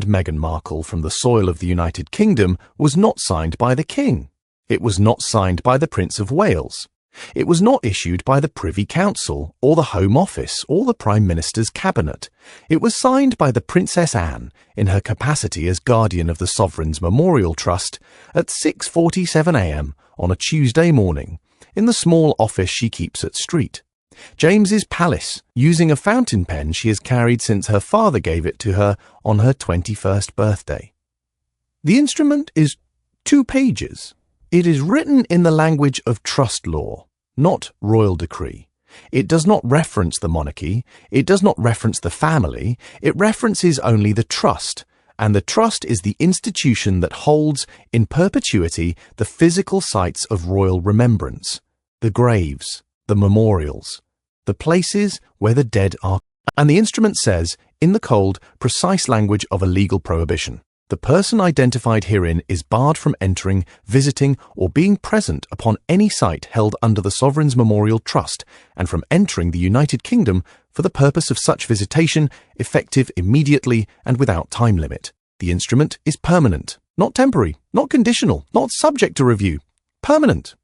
Meghan Markle from the soil of the United Kingdom was not signed by the King. It was not signed by the Prince of Wales. It was not issued by the Privy Council or the Home Office or the Prime Minister's Cabinet. It was signed by the Princess Anne in her capacity as guardian of the Sovereign's Memorial Trust at 6:47 a.m. on a Tuesday morning in the small office she keeps at Street James's Palace, using a fountain pen she has carried since her father gave it to her on her 21st birthday. The instrument is 2 pages. It is written in the language of trust law, not royal decree. It does not reference the monarchy. It does not reference the family. It references only the trust, and the trust is the institution that holds in perpetuity the physical sites of royal remembrance, the graves, the memorials, the places where the dead are. And the instrument says, in the cold, precise language of a legal prohibition, the person identified herein is barred from entering, visiting, or being present upon any site held under the Sovereign's Memorial Trust, and from entering the United Kingdom for the purpose of such visitation, effective immediately and without time limit. The instrument is permanent, not temporary, not conditional, not subject to review, permanent.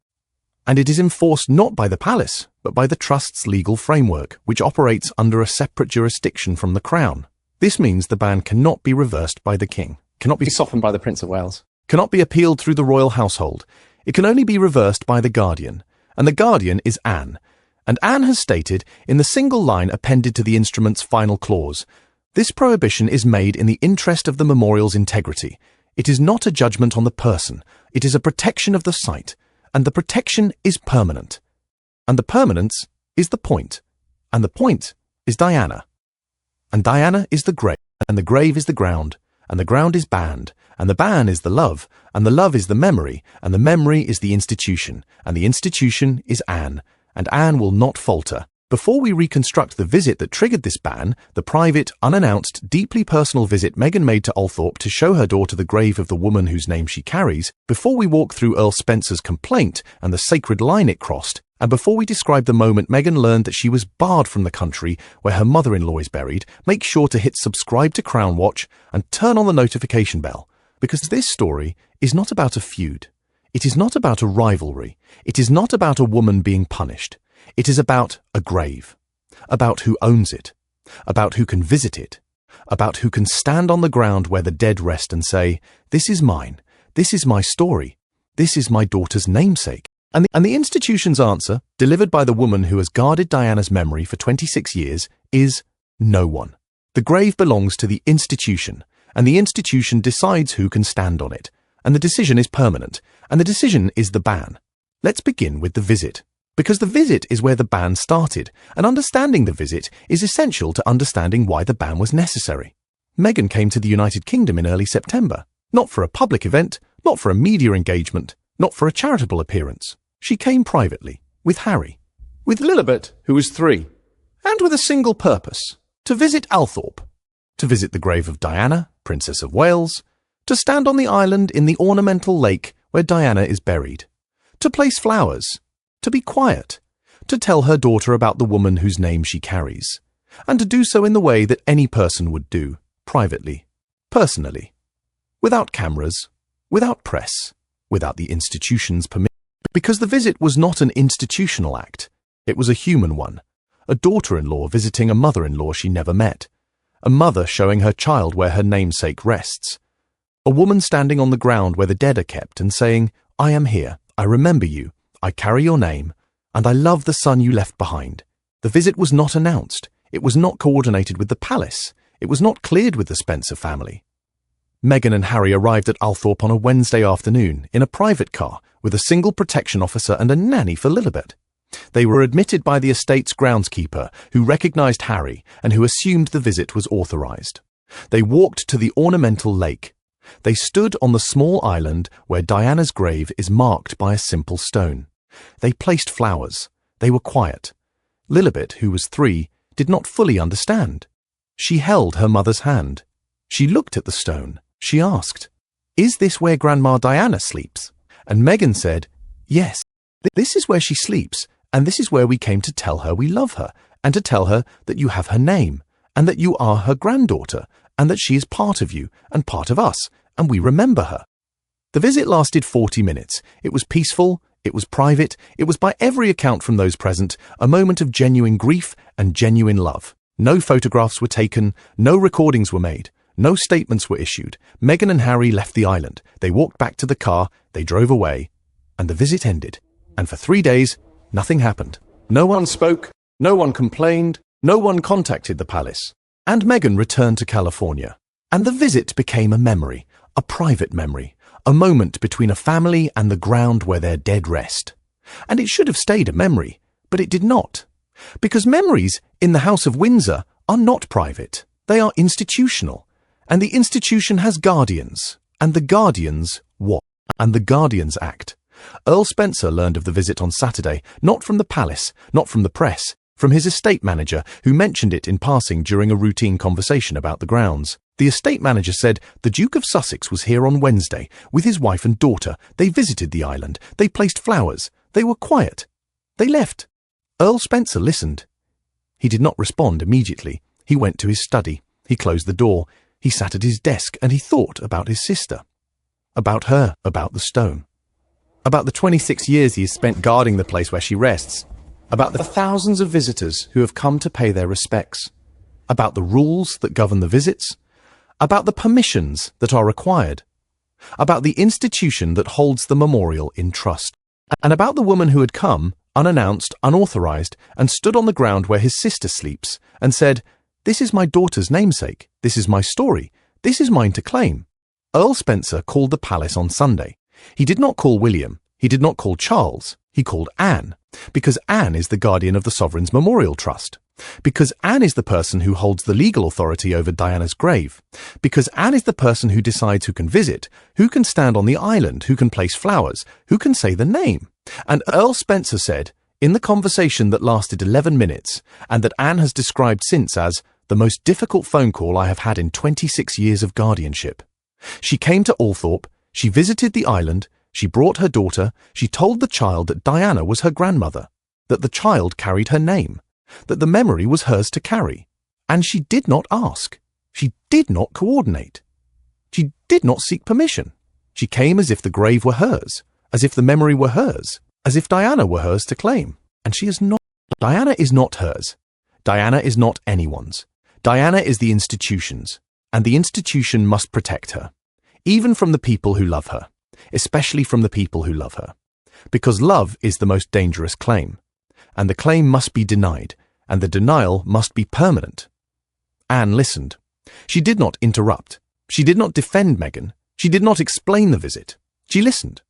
And it is enforced not by the palace, but by the Trust's legal framework, which operates under a separate jurisdiction from the Crown. This means the ban cannot be reversed by the King, cannot be softened by the Prince of Wales, cannot be appealed through the royal household. It can only be reversed by the Guardian, and the Guardian is Anne. And Anne has stated, in the single line appended to the instrument's final clause, this prohibition is made in the interest of the memorial's integrity. It is not a judgment on the person. It is a protection of the site. And the protection is permanent. And the permanence is the point. And the point is Diana. And Diana is the grave. And the grave is the ground. And the ground is banned. And the ban is the love. And the love is the memory. And the memory is the institution. And the institution is Anne. And Anne will not falter. Before we reconstruct the visit that triggered this ban, the private, unannounced, deeply personal visit Meghan made to Althorp to show her daughter the grave of the woman whose name she carries, before we walk through Earl Spencer's complaint and the sacred line it crossed, and before we describe the moment Meghan learned that she was barred from the country where her mother-in-law is buried, make sure to hit subscribe to Crown Watch and turn on the notification bell, because this story is not about a feud. It is not about a rivalry. It is not about a woman being punished. It is about a grave, about who owns it, about who can visit it, about who can stand on the ground where the dead rest and say, this is mine, this is my story, this is my daughter's namesake. And the institution's answer, delivered by the woman who has guarded Diana's memory for 26 years, is no one. The grave belongs to the institution, and the institution decides who can stand on it, and the decision is permanent, and the decision is the ban. Let's begin with the visit. Because the visit is where the ban started, and understanding the visit is essential to understanding why the ban was necessary. Meghan came to the United Kingdom in early September, not for a public event, not for a media engagement, not for a charitable appearance. She came privately, with Harry, with Lilibet, who was 3, and with a single purpose, to visit Althorp, to visit the grave of Diana, Princess of Wales, to stand on the island in the ornamental lake where Diana is buried, to place flowers, to be quiet, to tell her daughter about the woman whose name she carries, and to do so in the way that any person would do, privately, personally, without cameras, without press, without the institution's permission. Because the visit was not an institutional act, it was a human one, a daughter-in-law visiting a mother-in-law she never met, a mother showing her child where her namesake rests, a woman standing on the ground where the dead are kept and saying, I am here, I remember you, I carry your name, and I love the son you left behind. The visit was not announced. It was not coordinated with the palace. It was not cleared with the Spencer family. Meghan and Harry arrived at Althorp on a Wednesday afternoon in a private car with a single protection officer and a nanny for Lilibet. They were admitted by the estate's groundskeeper, who recognised Harry and who assumed the visit was authorised. They walked to the ornamental lake. They stood on the small island where Diana's grave is marked by a simple stone. They placed flowers. They were quiet. Lilibet, who was 3, did not fully understand. She held her mother's hand. She looked at the stone. She asked, is this where Grandma Diana sleeps? And Meghan said, yes, this is where she sleeps, and this is where we came to tell her we love her, and to tell her that you have her name, and that you are her granddaughter, and that she is part of you and part of us, and we remember her. The visit lasted 40 minutes. It was peaceful, it was private, it was by every account from those present a moment of genuine grief and genuine love. No photographs were taken, no recordings were made, no statements were issued. Meghan and Harry left the island. They walked back to the car, they drove away, and the visit ended. And for 3 days, nothing happened. No one spoke, no one complained, no one contacted the palace. And Meghan returned to California. And the visit became a memory, a private memory, a moment between a family and the ground where their dead rest. And it should have stayed a memory, but it did not. Because memories in the House of Windsor are not private. They are institutional. And the institution has guardians. And the guardians what? And the Guardians Act. Earl Spencer learned of the visit on Saturday, not from the palace, not from the press, from his estate manager, who mentioned it in passing during a routine conversation about the grounds. The estate manager said the Duke of Sussex was here on Wednesday with his wife and daughter. They visited the island. They placed flowers. They were quiet. They left. Earl Spencer listened. He did not respond immediately. He went to his study. He closed the door. He sat at his desk and he thought about his sister. About her, about the stone. About the 26 years he has spent guarding the place where she rests. About the thousands of visitors who have come to pay their respects. About the rules that govern the visits. About the permissions that are required. About the institution that holds the memorial in trust. And about the woman who had come, unannounced, unauthorized, and stood on the ground where his sister sleeps, and said, "This is my daughter's namesake. This is my story. This is mine to claim." Earl Spencer called the palace on Sunday. He did not call William. He did not call Charles. He called Anne, because Anne is the guardian of the Sovereign's Memorial Trust. Because Anne is the person who holds the legal authority over Diana's grave. Because Anne is the person who decides who can visit, who can stand on the island, who can place flowers, who can say the name. And Earl Spencer said, in the conversation that lasted 11 minutes, and that Anne has described since as the most difficult phone call I have had in 26 years of guardianship. She came to Althorpe, she visited the island, she brought her daughter, she told the child that Diana was her grandmother, that the child carried her name, that the memory was hers to carry. And she did not ask. She did not coordinate. She did not seek permission. She came as if the grave were hers, as if the memory were hers, as if Diana were hers to claim. And she is not. Diana is not hers. Diana is not anyone's. Diana is the institution's, and the institution must protect her, even from the people who love her, especially from the people who love her, because love is the most dangerous claim, and the claim must be denied, and the denial must be permanent. Anne listened. She did not interrupt. She did not defend Meghan. She did not explain the visit. She listened.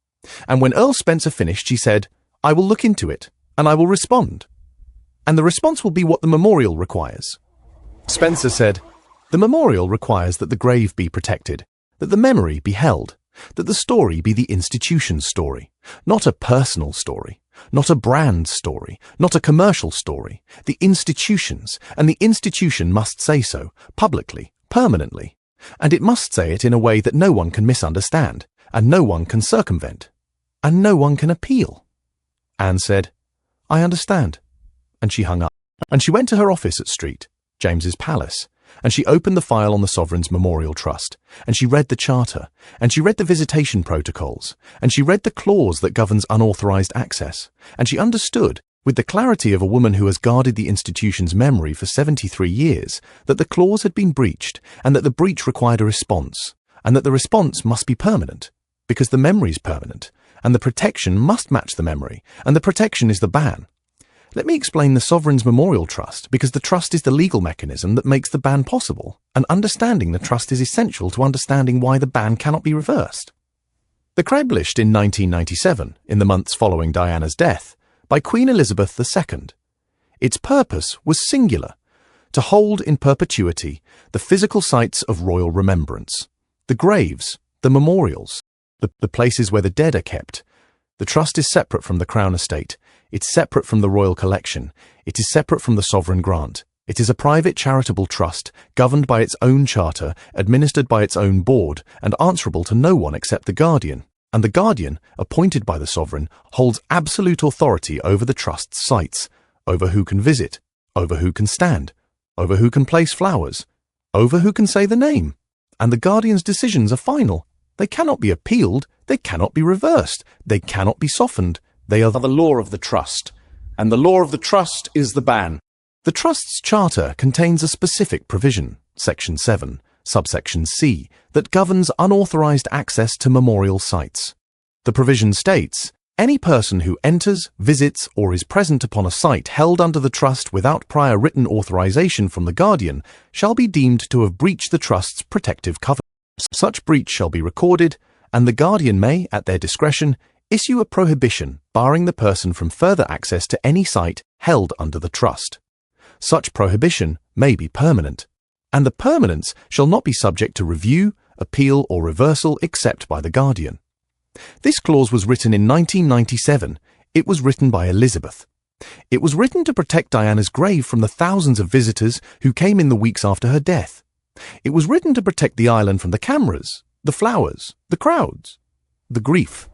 And when Earl Spencer finished, she said, "I will look into it, and I will respond. And the response will be what the memorial requires." Spencer said, "The memorial requires that the grave be protected, that the memory be held, that the story be the institution's story, not a personal story, not a brand story, not a commercial story, the institution's, and the institution must say so, publicly, permanently, and it must say it in a way that no one can misunderstand, and no one can circumvent, and no one can appeal." Anne said, "I understand," and she hung up. And she went to her office at Street, James's palace, and she opened the file on the Sovereign's Memorial Trust, and she read the charter, and she read the visitation protocols, and she read the clause that governs unauthorized access, and she understood, with the clarity of a woman who has guarded the institution's memory for 73 years, that the clause had been breached, and that the breach required a response, and that the response must be permanent, because the memory is permanent, and the protection must match the memory, and the protection is the ban. Let me explain the Sovereign's Memorial Trust, because the trust is the legal mechanism that makes the ban possible, and understanding the trust is essential to understanding why the ban cannot be reversed. The Craiglished in 1997, in the months following Diana's death, by Queen Elizabeth II. Its purpose was singular, to hold in perpetuity the physical sites of royal remembrance, the graves, the memorials, the places where the dead are kept. The trust is separate from the Crown Estate. It's separate from the royal collection. It is separate from the sovereign grant. It is a private charitable trust, governed by its own charter, administered by its own board, and answerable to no one except the guardian. And the guardian, appointed by the sovereign, holds absolute authority over the trust's sites, over who can visit, over who can stand, over who can place flowers, over who can say the name. And the Guardian's decisions are final. They cannot be appealed, they cannot be reversed, they cannot be softened. They are the law of the trust. And the law of the trust is the ban. The Trust's charter contains a specific provision, Section 7, subsection C, that governs unauthorized access to memorial sites. The provision states, any person who enters, visits, or is present upon a site held under the Trust without prior written authorization from the Guardian shall be deemed to have breached the Trust's protective covenants. Such breach shall be recorded, and the Guardian may, at their discretion, issue a prohibition barring the person from further access to any site held under the Trust. Such prohibition may be permanent, and the permanence shall not be subject to review, appeal, or reversal except by the Guardian. This clause was written in 1997. It was written by Elizabeth. It was written to protect Diana's grave from the thousands of visitors who came in the weeks after her death. It was written to protect the island from the cameras, the flowers, the crowds, the grief.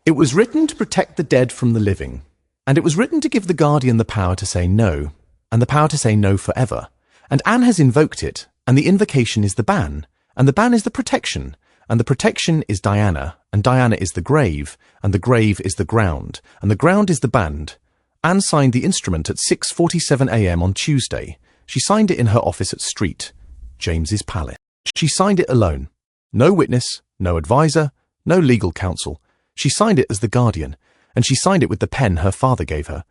It was written to protect the dead from the living. And it was written to give the Guardian the power to say no, and the power to say no forever. And Anne has invoked it, and the invocation is the ban, and the ban is the protection, and the protection is Diana, and Diana is the grave, and the grave is the ground, and the ground is the band. Anne signed the instrument at 6:47 a.m. on Tuesday. She signed it in her office at Street, James's Palace. She signed it alone. No witness, no advisor, no legal counsel. She signed it as the Guardian, and she signed it with the pen her father gave her,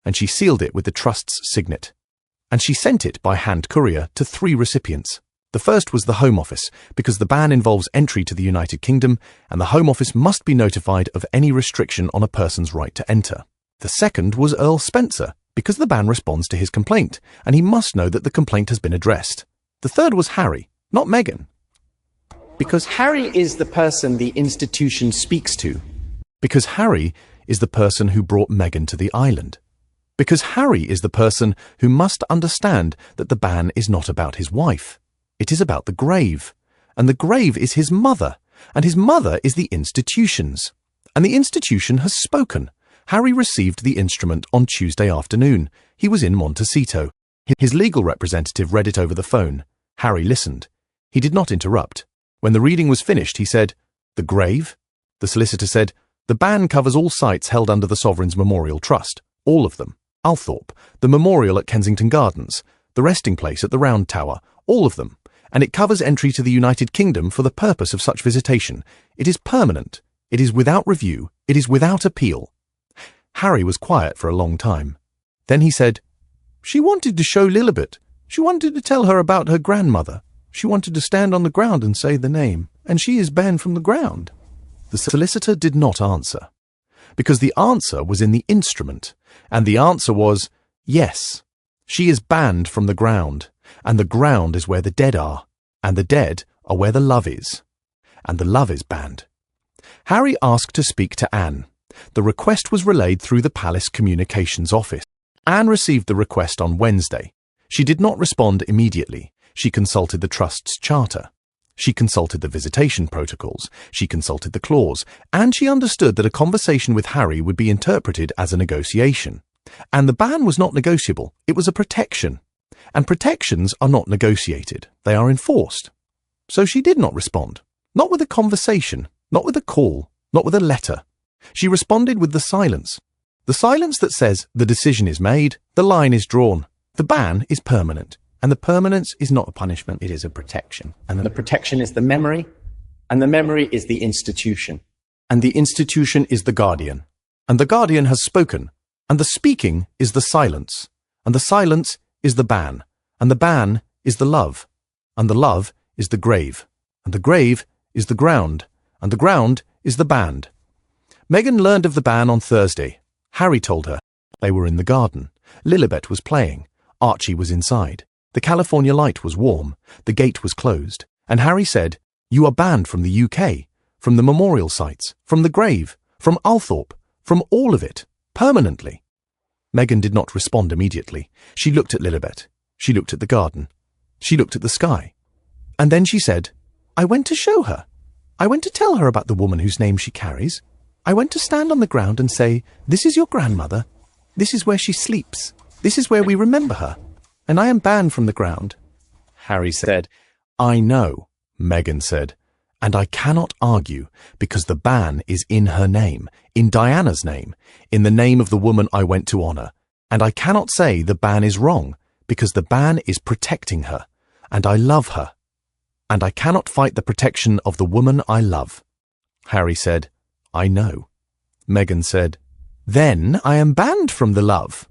and she sealed it with the Trust's signet. And she sent it by hand courier to 3 recipients. The first was the Home Office, because the ban involves entry to the United Kingdom, and the Home Office must be notified of any restriction on a person's right to enter. The second was Earl Spencer, because the ban responds to his complaint, and he must know that the complaint has been addressed. The third was Harry, not Meghan, because Harry is the person the institution speaks to. Because Harry is the person who brought Meghan to the island. Because Harry is the person who must understand that the ban is not about his wife. It is about the grave. And the grave is his mother. And his mother is the institution's. And the institution has spoken. Harry received the instrument on Tuesday afternoon. He was in Montecito. His legal representative read it over the phone. Harry listened. He did not interrupt. When the reading was finished, he said, "The grave?" The solicitor said, "The ban covers all sites held under the Sovereign's Memorial Trust. All of them. Althorpe, the memorial at Kensington Gardens, the resting place at the Round Tower, all of them. And it covers entry to the United Kingdom for the purpose of such visitation. It is permanent. It is without review. It is without appeal." Harry was quiet for a long time. Then he said, "She wanted to show Lilibet. She wanted to tell her about her grandmother. She wanted to stand on the ground and say the name. And she is banned from the ground." The solicitor did not answer, because the answer was in the instrument, and the answer was, yes, she is banned from the ground, and the ground is where the dead are, and the dead are where the love is, and the love is banned. Harry asked to speak to Anne. The request was relayed through the Palace Communications Office. Anne received the request on Wednesday. She did not respond immediately. She consulted the Trust's charter. She consulted the visitation protocols, she consulted the clause, and she understood that a conversation with Harry would be interpreted as a negotiation. And the ban was not negotiable, it was a protection. And protections are not negotiated, they are enforced. So she did not respond, not with a conversation, not with a call, not with a letter. She responded with the silence that says the decision is made, the line is drawn, the ban is permanent. And the permanence is not a punishment, it is a protection. And the protection is the memory, and the memory is the institution. And the institution is the Guardian. And the Guardian has spoken, and the speaking is the silence. And the silence is the ban. And the ban is the love. And the love is the grave. And the grave is the ground. And the ground is the band. Meghan learned of the ban on Thursday. Harry told her. They were in the garden. Lilibet was playing. Archie was inside. The California light was warm, the gate was closed, and Harry said, "You are banned from the UK, from the memorial sites, from the grave, from Althorpe, from all of it, permanently." Meghan did not respond immediately. She looked at Lilibet. She looked at the garden. She looked at the sky. And then she said, "I went to show her. I went to tell her about the woman whose name she carries. I went to stand on the ground and say, 'This is your grandmother. This is where she sleeps. This is where we remember her. And I am banned from the ground.'" Harry said. I know, Meghan said, and I cannot argue because the ban is in her name, in Diana's name, in the name of the woman I went to honour, and I cannot say the ban is wrong because the ban is protecting her, and I love her, and I cannot fight the protection of the woman I love. Harry said, I know. Meghan said, then I am banned from the love,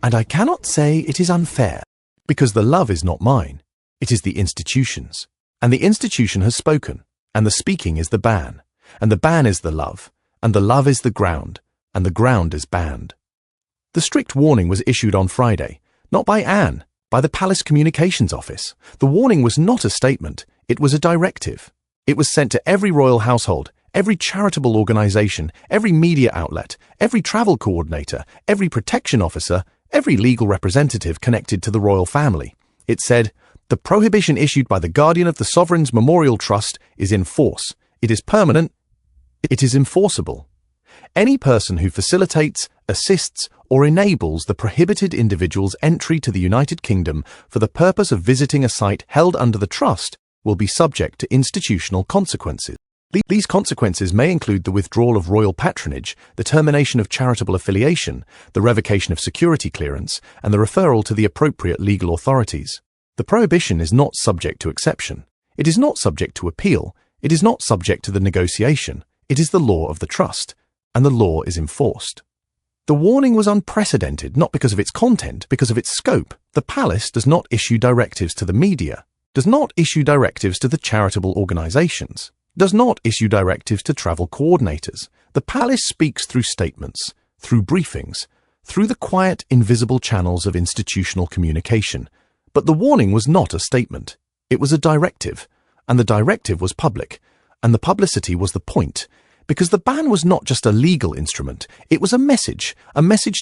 and I cannot say it is unfair, because the love is not mine, it is the institution's, and the institution has spoken, and the speaking is the ban, and the ban is the love, and the love is the ground, and the ground is banned. The strict warning was issued on Friday, not by Anne, by the Palace Communications Office. The warning was not a statement, it was a directive. It was sent to every royal household, every charitable organisation, every media outlet, every travel coordinator, every protection officer, every legal representative connected to the royal family. It said, the prohibition issued by the Guardian of the Sovereign's Memorial Trust is in force. It is permanent. It is enforceable. Any person who facilitates, assists, or enables the prohibited individual's entry to the United Kingdom for the purpose of visiting a site held under the trust will be subject to institutional consequences. These consequences may include the withdrawal of royal patronage, the termination of charitable affiliation, the revocation of security clearance, and the referral to the appropriate legal authorities. The prohibition is not subject to exception. It is not subject to appeal. It is not subject to the negotiation. It is the law of the trust, and the law is enforced. The warning was unprecedented, not because of its content, because of its scope. The palace does not issue directives to the media, does not issue directives to the charitable organisations, does not issue directives to travel coordinators. The palace speaks through statements, through briefings, through the quiet, invisible channels of institutional communication. But the warning was not a statement. It was a directive, and the directive was public, and the publicity was the point, because the ban was not just a legal instrument, it was a message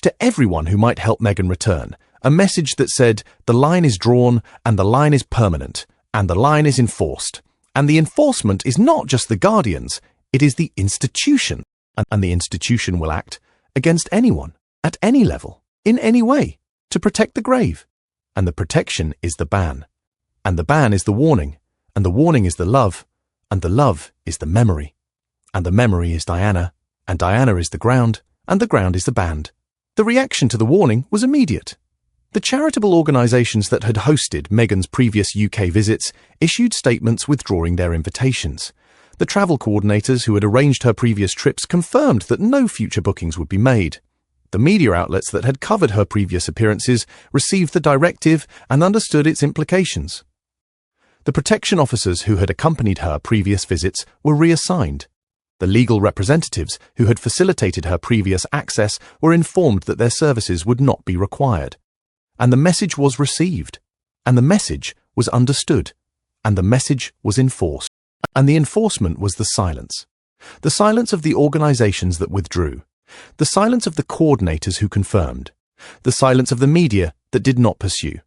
to everyone who might help Meghan return, a message that said, the line is drawn, and the line is permanent, and the line is enforced. And the enforcement is not just the Guardians, it is the institution, and the institution will act against anyone, at any level, in any way, to protect the grave. And the protection is the ban, and the ban is the warning, and the warning is the love, and the love is the memory, and the memory is Diana, and Diana is the ground is the band. The reaction to the warning was immediate. The charitable organisations that had hosted Meghan's previous UK visits issued statements withdrawing their invitations. The travel coordinators who had arranged her previous trips confirmed that no future bookings would be made. The media outlets that had covered her previous appearances received the directive and understood its implications. The protection officers who had accompanied her previous visits were reassigned. The legal representatives who had facilitated her previous access were informed that their services would not be required. And the message was received, and the message was understood, and the message was enforced. And the enforcement was the silence of the organisations that withdrew, the silence of the coordinators who confirmed, the silence of the media that did not pursue,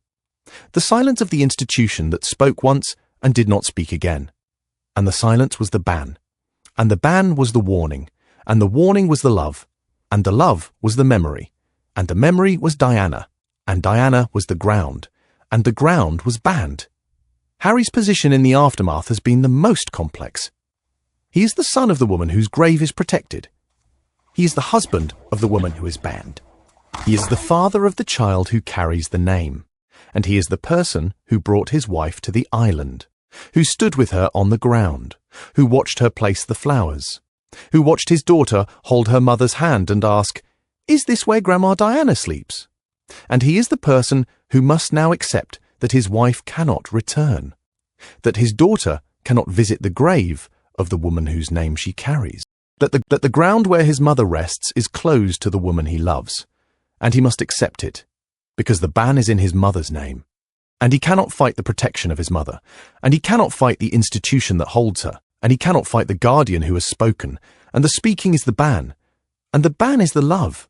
the silence of the institution that spoke once and did not speak again. And the silence was the ban, and the ban was the warning, and the warning was the love, and the love was the memory, and the memory was Diana, and Diana was the ground, and the ground was banned. Harry's position in the aftermath has been the most complex. He is the son of the woman whose grave is protected. He is the husband of the woman who is banned. He is the father of the child who carries the name. And he is the person who brought his wife to the island, who stood with her on the ground, who watched her place the flowers, who watched his daughter hold her mother's hand and ask, "Is this where Grandma Diana sleeps?" And he is the person who must now accept that his wife cannot return, that his daughter cannot visit the grave of the woman whose name she carries, that the ground where his mother rests is closed to the woman he loves, and he must accept it, because the ban is in his mother's name, and he cannot fight the protection of his mother, and he cannot fight the institution that holds her, and he cannot fight the guardian who has spoken, and the speaking is the ban, and the ban is the love,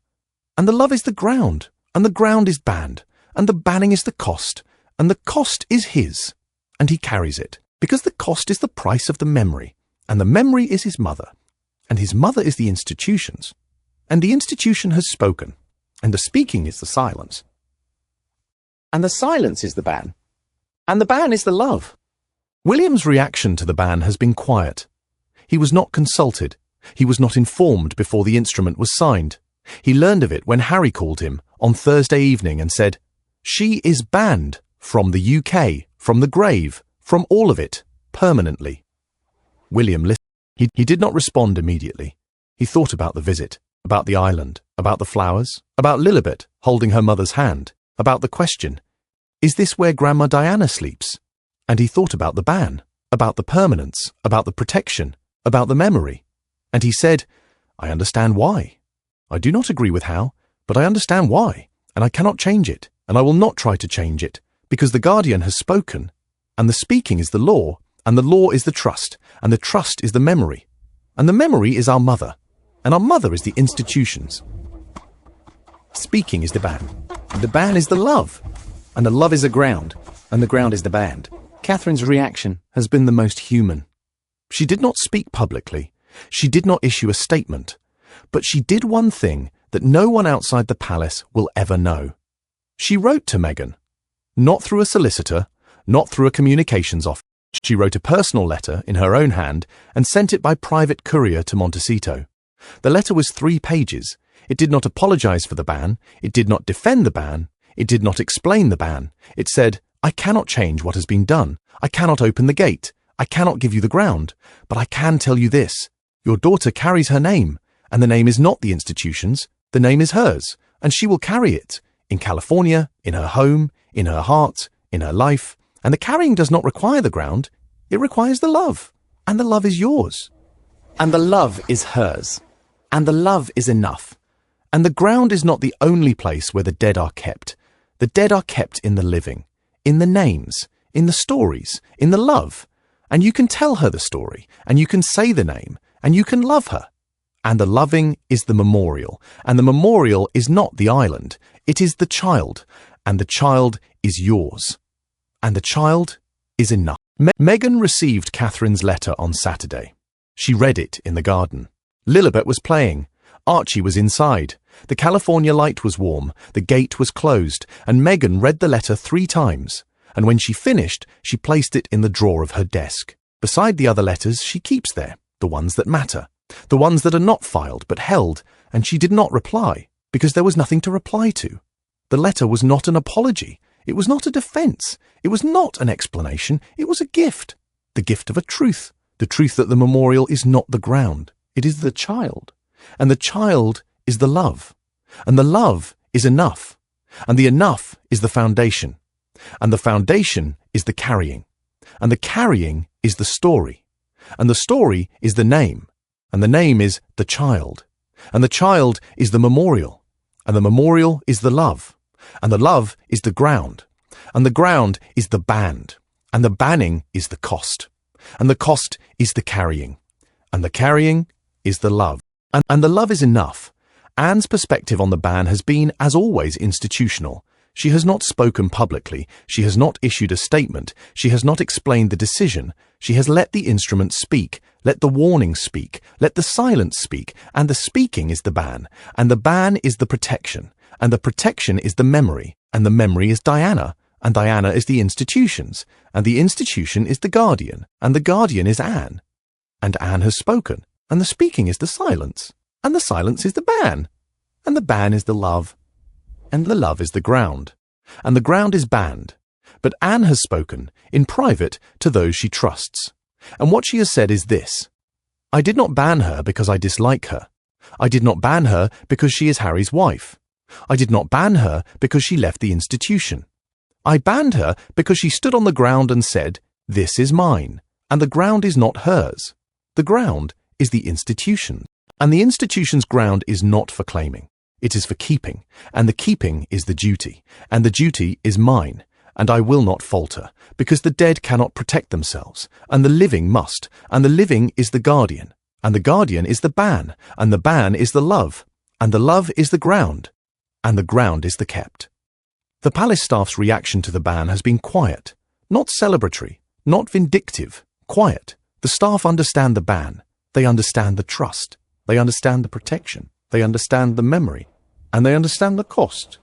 and the love is the ground, and the ground is banned, and the banning is the cost, and the cost is his, and he carries it, because the cost is the price of the memory, and the memory is his mother, and his mother is the institution's, and the institution has spoken, and the speaking is the silence, and the silence is the ban, And the ban is the love. William's reaction to the ban has been quiet. He was not consulted. He was not informed before the instrument was signed. He learned of it when Harry called him on Thursday evening and said, "She is banned from the UK, from the grave, from all of it, permanently." William listened. He did not respond immediately. He thought about the visit, about the island, about the flowers, about Lilibet holding her mother's hand, about the question, "Is this where Grandma Diana sleeps?" And he thought about the ban, about the permanence, about the protection, about the memory. And he said, "I understand why. I do not agree with how, but I understand why, and I cannot change it, and I will not try to change it, because the Guardian has spoken, and the speaking is the law, and the law is the trust, and the trust is the memory, and the memory is our mother, and our mother is the institutions. Speaking is the ban is the love, and the love is the ground, and the ground is the band. Catherine's reaction has been the most human. She did not speak publicly. She did not issue a statement. But she did one thing that no one outside the palace will ever know. She wrote to Meghan. Not through a solicitor, not through a communications office. She wrote a personal letter in her own hand and sent it by private courier to Montecito. The letter was 3 pages. It did not apologize for the ban. It did not defend the ban. It did not explain the ban. It said, "I cannot change what has been done. I cannot open the gate. I cannot give you the ground. But I can tell you this. Your daughter carries her name, and the name is not the institution's. The name is hers, and she will carry it. In California, in her home, in her heart, in her life. And the carrying does not require the ground. It requires the love. And the love is yours. and the love is hers, and the love is enough. And the ground is not the only place where the dead are kept. The dead are kept in the living, in the names, in the stories, in the love. And you can tell her the story, and you can say the name, and you can love her. And the loving is the memorial, and the memorial is not the island. It is the child, and the child is yours. And the child is enough. Meghan received Catherine's letter on Saturday. She read it in the garden. Lilibet was playing. Archie was inside. The California light was warm. The gate was closed, and Meghan read the letter 3 times. And when she finished, she placed it in the drawer of her desk. Beside the other letters she keeps there, the ones that matter, the ones that are not filed but held, and she did not reply, because there was nothing to reply to. The letter was not an apology. It was not a defense. It was not an explanation. It was a gift. The gift of a truth. The truth that the memorial is not the ground. It is the child. And the child is the love. And the love is enough. And the enough is the foundation. And the foundation is the carrying. And the carrying is the story. And the story is the name. And the name is the child. And the child is the memorial. And the memorial is the love. And the love is the ground. And the ground is the band. And the banning is the cost. And the cost is the carrying. And the carrying is the love. And the love is enough. Anne's perspective on the ban has been, as always, institutional. She has not spoken publicly. She has not issued a statement. She has not explained the decision. She has let the instrument speak. Let the warning speak. Let the silence speak. And the speaking is the ban. And the ban is the protection. And the protection is the memory. And the memory is Diana. And Diana is the institutions. And the institution is the guardian. And the guardian is Anne. And Anne has spoken. And the speaking is the silence. And the silence is the ban. And the ban is the love. And the love is the ground. And the ground is banned. But Anne has spoken, in private, to those she trusts. And what she has said is this: I did not ban her because I dislike her. I did not ban her because she is Harry's wife. I did not ban her because she left the institution. I banned her because she stood on the ground and said, "This is mine." And the ground is not hers. The ground is the institution. And the institution's ground is not for claiming. It is for keeping, and the keeping is the duty, and the duty is mine, and I will not falter, because the dead cannot protect themselves, and the living must, and the living is the guardian, and the guardian is the ban, and the ban is the love, and the love is the ground, and the ground is the kept. The palace staff's reaction to the ban has been quiet, not celebratory, not vindictive, quiet. The staff understand the ban, they understand the trust, they understand the protection. They understand the memory, and they understand the cost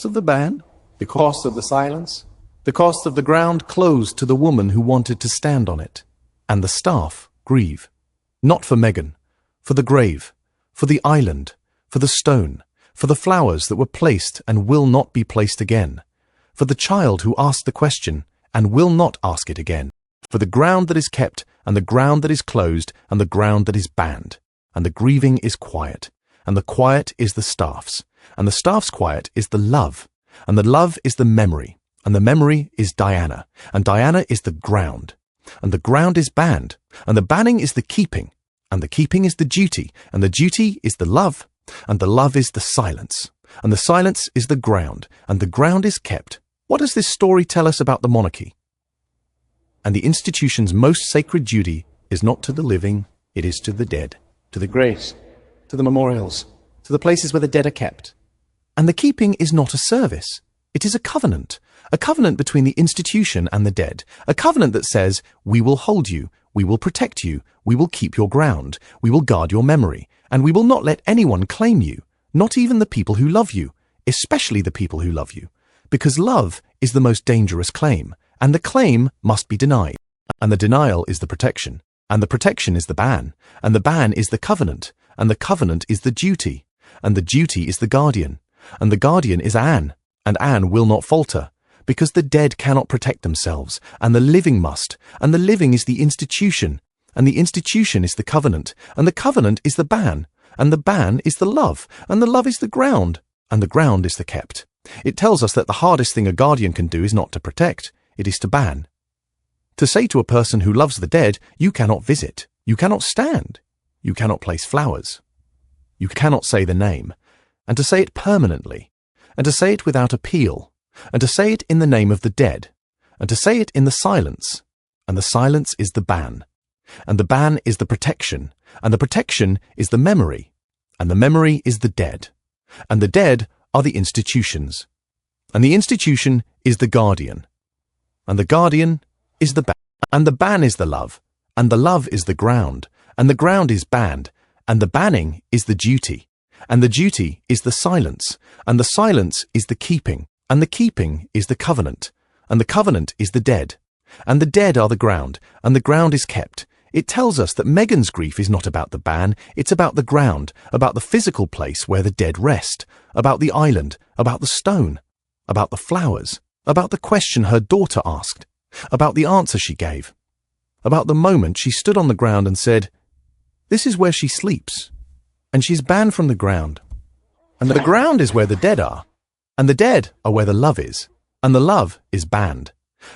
of the ban, the cost of the silence, The cost of the ground closed to the woman who wanted to stand on it. And the staff grieve. Not for Meghan, for the grave, for the island, for the stone, for the flowers that were placed and will not be placed again, for the child who asked the question and will not ask it again, for the ground that is kept and the ground that is closed and the ground that is banned. And the grieving is quiet, and the quiet is the staff's, and the staff's quiet is the love, and the love is the memory, and the memory is Diana, and Diana is the ground, and the ground is banned, and the banning is the keeping, and the keeping is the duty, and the duty is the love, and the love is the silence, and the silence is the ground, and the ground is kept. What does this story tell us about the monarchy? And the institution's most sacred duty is not to the living, it is to the dead, to the graves, to the memorials, to the places where the dead are kept. And the keeping is not a service. It is a covenant between the institution and the dead, a covenant that says, we will hold you, we will protect you, we will keep your ground, we will guard your memory, and we will not let anyone claim you, not even the people who love you, especially the people who love you, because love is the most dangerous claim, and the claim must be denied, and the denial is the protection, and the protection is the ban, and the ban is the covenant, and the covenant is the duty, and the duty is the guardian, and the guardian is Anne, and Anne will not falter, because the dead cannot protect themselves, and the living must, and the living is the institution, and the institution is the covenant, and the covenant is the ban, and the ban is the love, and the love is the ground, and the ground is the kept. It tells us that the hardest thing a guardian can do is not to protect, it is to ban. To say to a person who loves the dead, you cannot visit, you cannot stand, you cannot place flowers, you cannot say the name, and to say it permanently, and to say it without appeal, and to say it in the name of the dead, and to say it in the silence, and the silence is the ban, and the ban is the protection, and the protection is the memory, and the memory is the dead, and the dead are the institutions, and the institution is the guardian, and the guardian is the ban, and the ban is the love, and the love is the ground, and the ground is banned, and the banning is the duty, and the duty is the silence, and the silence is the keeping, and the keeping is the covenant, and the covenant is the dead, and the dead are the ground, and the ground is kept. It tells us that Meghan's grief is not about the ban, it's about the ground, about the physical place where the dead rest, about the island, about the stone, about the flowers, about the question her daughter asked, about the answer she gave, about the moment she stood on the ground and said, "This is where she sleeps," and she's banned from the ground, and the ground is where the dead are, and the dead are where the love is, and the love is banned,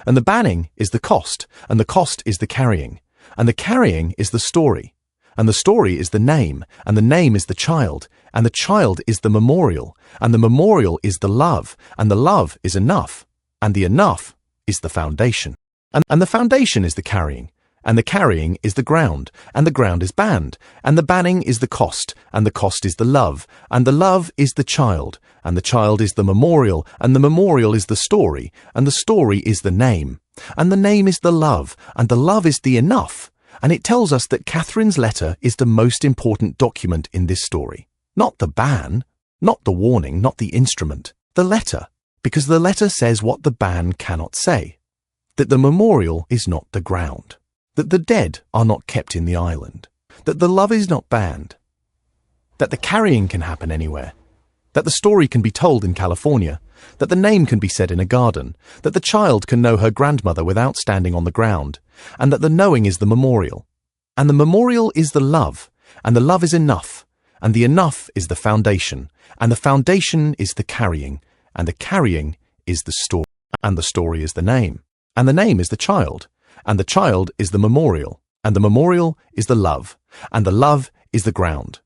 and the banning is the cost, and the cost is the carrying, and the carrying is the story, and the story is the name, and the name is the child, and the child is the memorial, and the memorial is the love, and the love is enough, and the enough is the foundation, and the foundation is the carrying, and the carrying is the ground is banned, and the banning is the cost is the love, and the love is the child is the memorial, and the memorial is the story is the name, and the name is the love is the enough, and it tells us that Catherine's letter is the most important document in this story. Not the ban, not the warning, not the instrument, the letter, because the letter says what the ban cannot say, that the memorial is not the ground, that the dead are not kept in the island, that the love is not banned, that the carrying can happen anywhere, that the story can be told in California, that the name can be said in a garden, that the child can know her grandmother without standing on the ground, and that the knowing is the memorial, and the memorial is the love is enough, and the enough is the foundation, and the foundation is the carrying, and the carrying is the story, and the story is the name, and the name is the child is the memorial, and the memorial is the love is the ground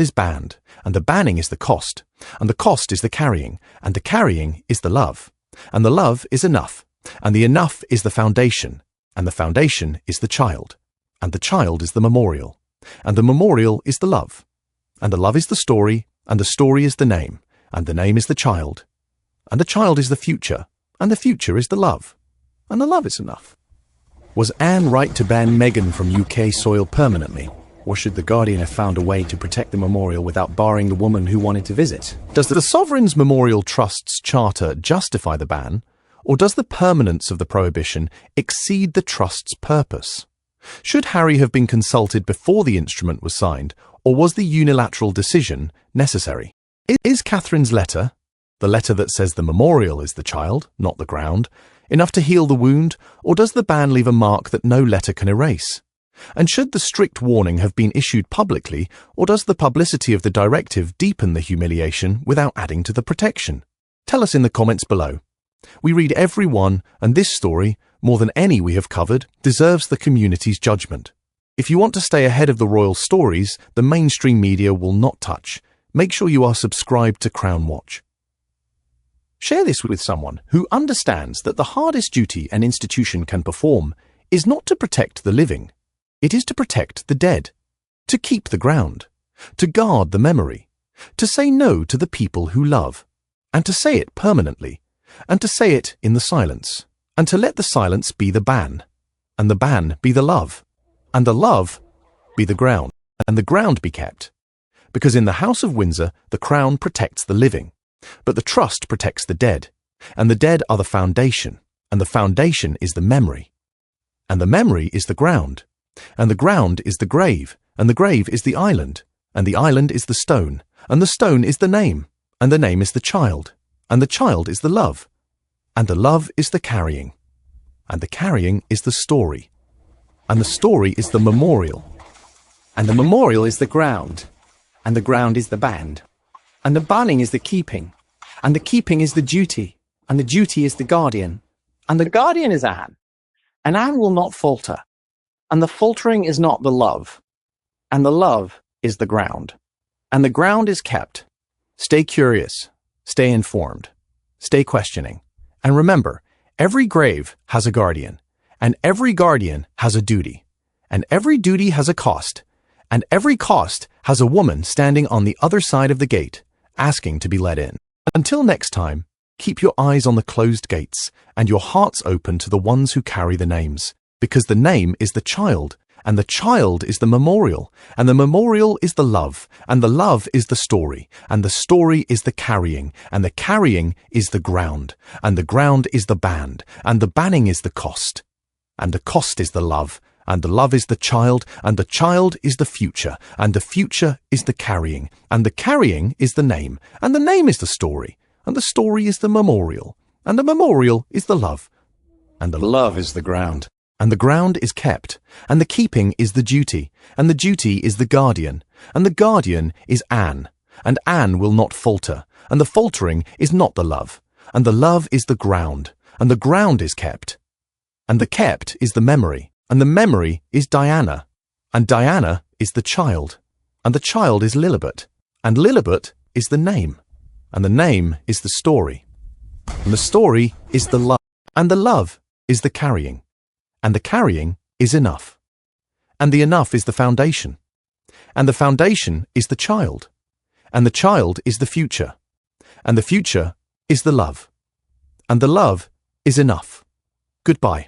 is banned, and the banning is the cost is the carrying, and the carrying is the love is enough, and the enough is the foundation is the child is the memorial, and the memorial is the love is the story is the name is the child is the future is the love is enough. Was Anne right to ban Meghan from UK soil permanently? Or should the Guardian have found a way to protect the memorial without barring the woman who wanted to visit? Does the Sovereign's Memorial Trust's charter justify the ban? Or does the permanence of the prohibition exceed the trust's purpose? Should Harry have been consulted before the instrument was signed, or was the unilateral decision necessary? Is Catherine's letter, the letter that says the memorial is the child, not the ground, enough to heal the wound, or does the ban leave a mark that no letter can erase? And should the strict warning have been issued publicly, or does the publicity of the directive deepen the humiliation without adding to the protection? Tell us in the comments below. We read every one, and this story, more than any we have covered, deserves the community's judgment. If you want to stay ahead of the royal stories the mainstream media will not touch, make sure you are subscribed to Crown Watch. Share this with someone who understands that the hardest duty an institution can perform is not to protect the living, it is to protect the dead, to keep the ground, to guard the memory, to say no to the people who love, and to say it permanently, and to say it in the silence, and to let the silence be the ban, and the ban be the love, and the love be the ground, and the ground be kept. Because in the House of Windsor, the Crown protects the living, but the Trust protects the dead, and the dead are the foundation, and the foundation is the memory, and the memory is the ground, and the ground is the grave, and the grave is the island, and the island is the stone, and the stone is the name, and the name is the child, and the child is the love, and the love is the carrying, and the carrying is the story, and the story is the memorial, And the memorial is the ground, and the ground is the band, and the banning is the keeping, and the keeping is the duty, and the duty is the guardian, and the guardian is Anne, and Anne will not falter, and the faltering is not the love, and the love is the ground, and the ground is kept. Stay curious, stay informed, stay questioning, and remember, every grave has a guardian, and every guardian has a duty, and every duty has a cost, and every cost has a woman standing on the other side of the gate, asking to be let in. Until next time, keep your eyes on the closed gates and your hearts open to the ones who carry the names, because the name is the child, and the child is the memorial, and the memorial is the love, and the love is the story, and the story is the carrying, and the carrying is the ground, and the ground is the band, and the banning is the cost, and the cost is the love, and the love is the child, and the child is the future, and the future is the carrying, and the carrying is the name, and the name is the story, and the story is the memorial, and the memorial is the love, and the love is the ground, and the ground is kept, and the keeping is the duty, and the duty is the guardian, and the guardian is Anne, and Anne will not falter, and the faltering is not the love, and the love is the ground, and the ground is kept, and the kept is the memory, and the memory is Diana, and Diana is the child, and the child is Lilibet, and Lilibet is the name, and the name is the story, and the story is the love, and the love is the carrying, and the carrying is enough, and the enough is the foundation, and the foundation is the child, and the child is the future, and the future is the love, and the love is enough. Goodbye.